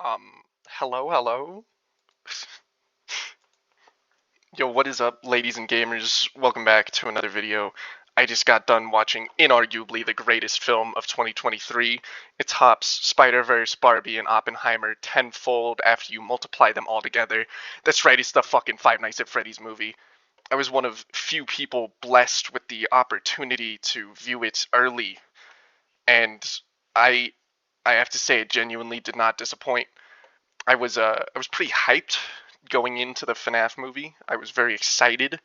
Hello? Yo, what is up, ladies and gamers? Welcome back to another video. I just got done watching inarguably the greatest film of 2023. It tops Spider-Verse, Barbie, and Oppenheimer tenfold after you multiply them all together. That's right, it's the fucking Five Nights at Freddy's movie. I was one of few people blessed with the opportunity to view it early, and I I have to say it genuinely did not disappoint. I was pretty hyped going into the FNAF movie. I was very excited.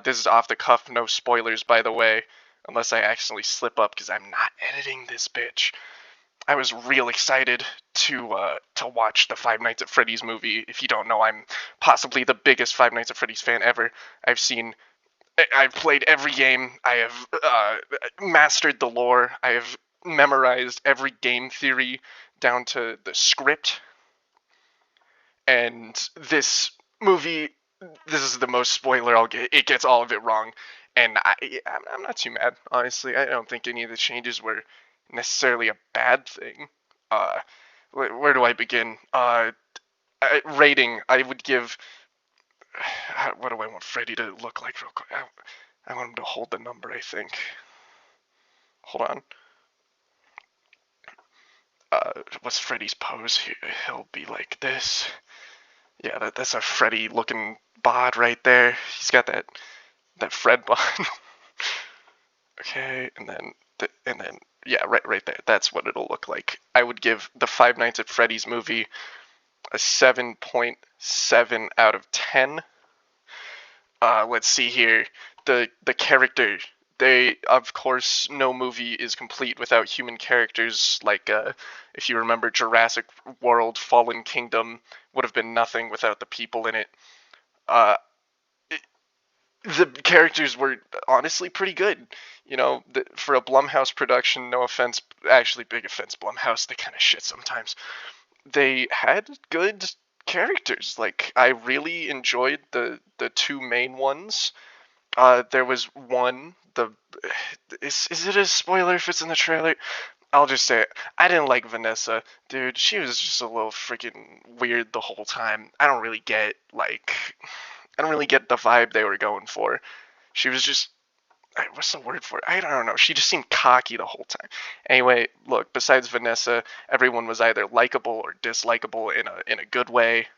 This is off the cuff, no spoilers, by the way, unless I accidentally slip up because I'm not editing this bitch. I was real excited to watch the Five Nights at Freddy's movie. If you don't know, I'm possibly the biggest Five Nights at Freddy's fan ever. I've played every game. I have mastered the lore. I have memorized every game theory down to the script. And this is the most spoiler I'll get. It gets all of it wrong, and I'm not too mad, honestly. I don't think any of the changes were necessarily a bad thing. Uh, where do I begin? Rating, I would give. What do I want Freddy to look like real quick? I want him to hold the number, I think. Hold on. What's Freddy's pose? He'll be like this. Yeah, that's a Freddy looking bod right there. He's got that Fred bod. Okay, and then yeah, right there. That's what it'll look like. I would give the Five Nights at Freddy's movie a 7.7 out of 10. Let's see here. The character. They, of course, no movie is complete without human characters. Like, if you remember Jurassic World: Fallen Kingdom would have been nothing without the people in it. Uh, the characters were honestly pretty good. You know, for a Blumhouse production, no offense, actually big offense, Blumhouse, they kind of shit sometimes. They had good characters. Like, I really enjoyed the two main ones. There was one. Is it a spoiler if it's in the trailer? I'll just say it. I didn't like Vanessa, dude. She was just a little freaking weird the whole time. I don't really get the vibe they were going for. She was just, what's the word for it? I don't know. She just seemed cocky the whole time. Anyway, look. Besides Vanessa, everyone was either likable or dislikable in a good way,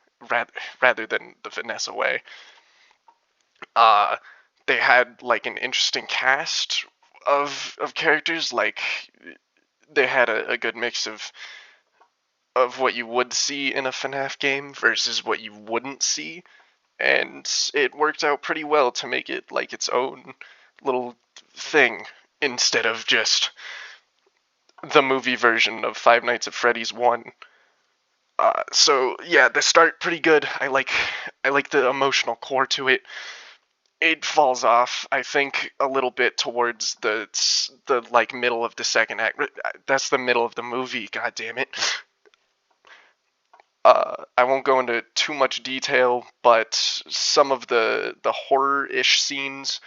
rather than the Vanessa way. Uh, they had like an interesting cast of characters. Like, they had a good mix of what you would see in a FNAF game versus what you wouldn't see, and it worked out pretty well to make it like its own little thing instead of just the movie version of Five Nights at Freddy's 1. So yeah, the start pretty good. I like the emotional core to it. It falls off, I think, a little bit towards the like middle of the second act. That's the middle of the movie. God damn it. I won't go into too much detail, but some of the horror-ish scenes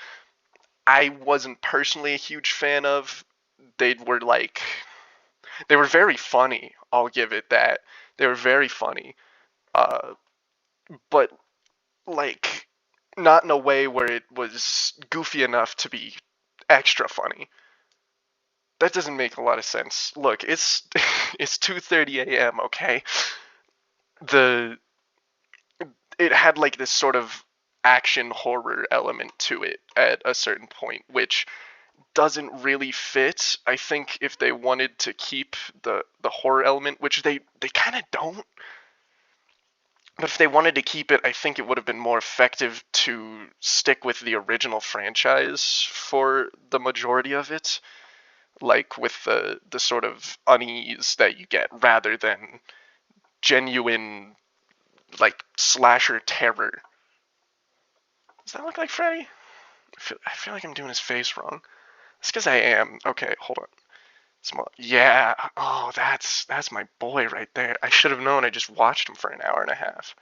I wasn't personally a huge fan of. They were like they were very funny. I'll give it that. They were very funny. Uh, but like not in a way where it was goofy enough to be extra funny. That doesn't make a lot of sense. Look, it's it's 2:30 a.m., okay? The it had like this sort of action horror element to it at a certain point, which doesn't really fit. I think if they wanted to keep the horror element, which they kind of don't, but if they wanted to keep it, I think it would have been more effective to stick with the original franchise for the majority of it, like with the sort of unease that you get rather than genuine like slasher terror. Does that look like Freddy? I feel like I'm doing his face wrong. It's because I am. Okay, hold on. Small. Yeah. Oh, that's my boy right there. I should have known. I just watched him for an hour and a half.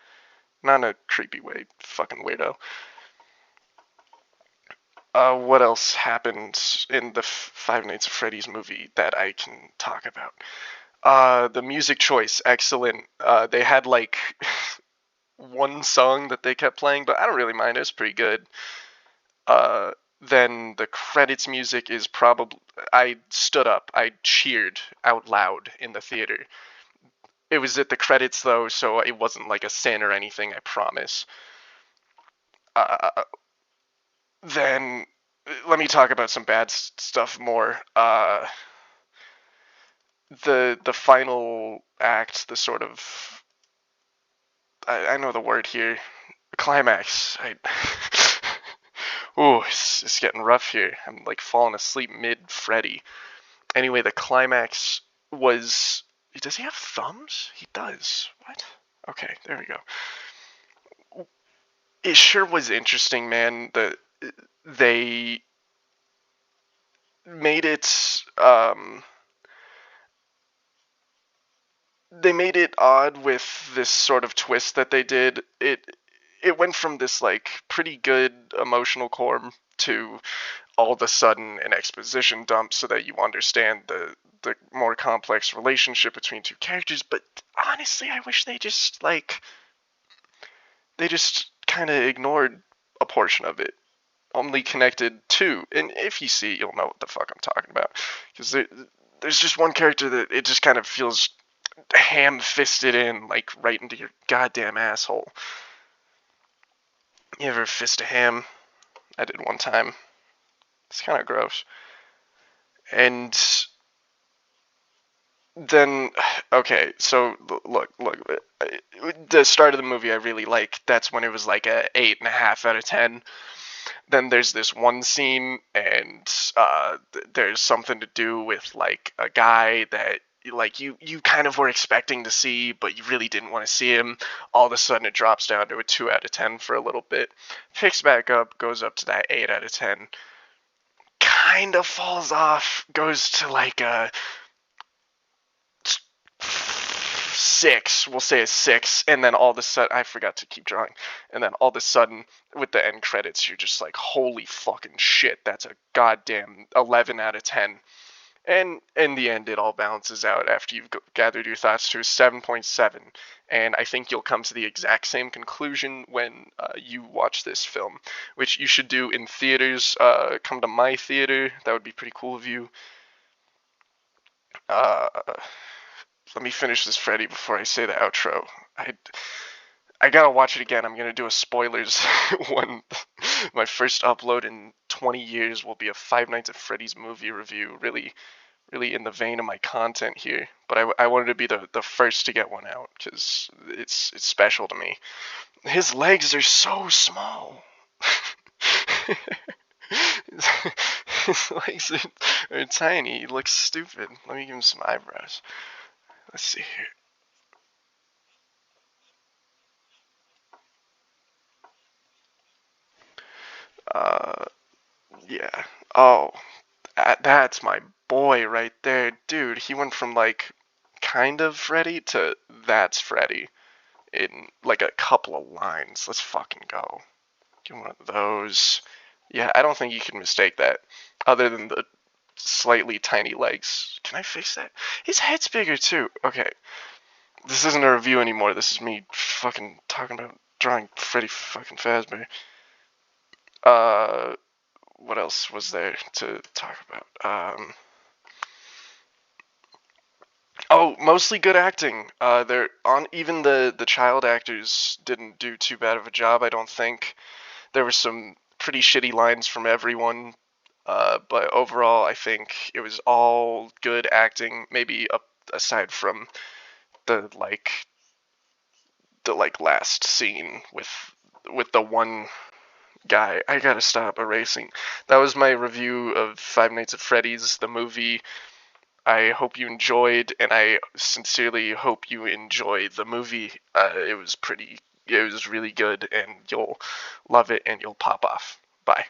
Not in a creepy way. Fucking weirdo. What else happened in the Five Nights at Freddy's movie that I can talk about? The music choice, excellent. They had like one song that they kept playing, but I don't really mind. It was pretty good. Uh, then the credits music is probably. I stood up. I cheered out loud in the theater. It was at the credits though, so it wasn't like a sin or anything. I promise. Uh, then let me talk about some bad stuff more. The final act, the sort of I know the word here, climax. Ooh, it's getting rough here. I'm like falling asleep mid Freddy. Anyway, the climax was. Does he have thumbs? He does. What? Okay, there we go. It sure was interesting, man. They made it they made it odd with this sort of twist that they did. It went from this like pretty good emotional core to all of a sudden an exposition dump so that you understand the more complex relationship between two characters. But honestly, I wish they just kind of ignored a portion of it, only connected to. And if you see it, you'll know what the fuck I'm talking about, because there's just one character that it just kind of feels ham-fisted in, like right into your goddamn asshole. You ever fist a ham? I did one time. It's kind of gross. And then, okay, so look, the start of the movie I really like. That's when it was like a 8.5 out of 10. Then there's this one scene, and there's something to do with like a guy that like you kind of were expecting to see, but you really didn't want to see him. All of a sudden, it drops down to a 2 out of 10 for a little bit, picks back up, goes up to that 8 out of 10, kind of falls off, goes to like a 6, we'll say a 6, and then all of a sudden, I forgot to keep drawing, and then all of a sudden, with the end credits, you're just like, holy fucking shit, that's a goddamn 11 out of 10. And in the end, it all balances out after you've gathered your thoughts to a 7.7. And I think you'll come to the exact same conclusion when you watch this film, which you should do in theaters. Come to my theater. That would be pretty cool of you. Uh, Let me finish this Freddy before I say the outro. I gotta watch it again. I'm gonna do a spoilers one. My first upload in 20 years will be a Five Nights at Freddy's movie review. Really, really in the vein of my content here. But I wanted to be the first to get one out because it's special to me. His legs are so small. His legs are tiny. He looks stupid. Let me give him some eyebrows. Let's see here. Yeah. Oh, that's my boy right there. Dude, he went from like kind of Freddy to that's Freddy in like a couple of lines. Let's fucking go. Get one of those. Yeah, I don't think you can mistake that. Other than the slightly tiny legs. Can I fix that? His head's bigger too. Okay. This isn't a review anymore. This is me fucking talking about drawing Freddy fucking Fazbear. What else was there to talk about? Oh, mostly good acting. They're on. Even the child actors didn't do too bad of a job. I don't think there were some pretty shitty lines from everyone. But overall, I think it was all good acting. Maybe aside from the last scene with the one guy. I gotta stop erasing. That was my review of Five Nights at Freddy's, the movie. I hope you enjoyed, and I sincerely hope you enjoy the movie. It was really good, and you'll love it, and you'll pop off. Bye.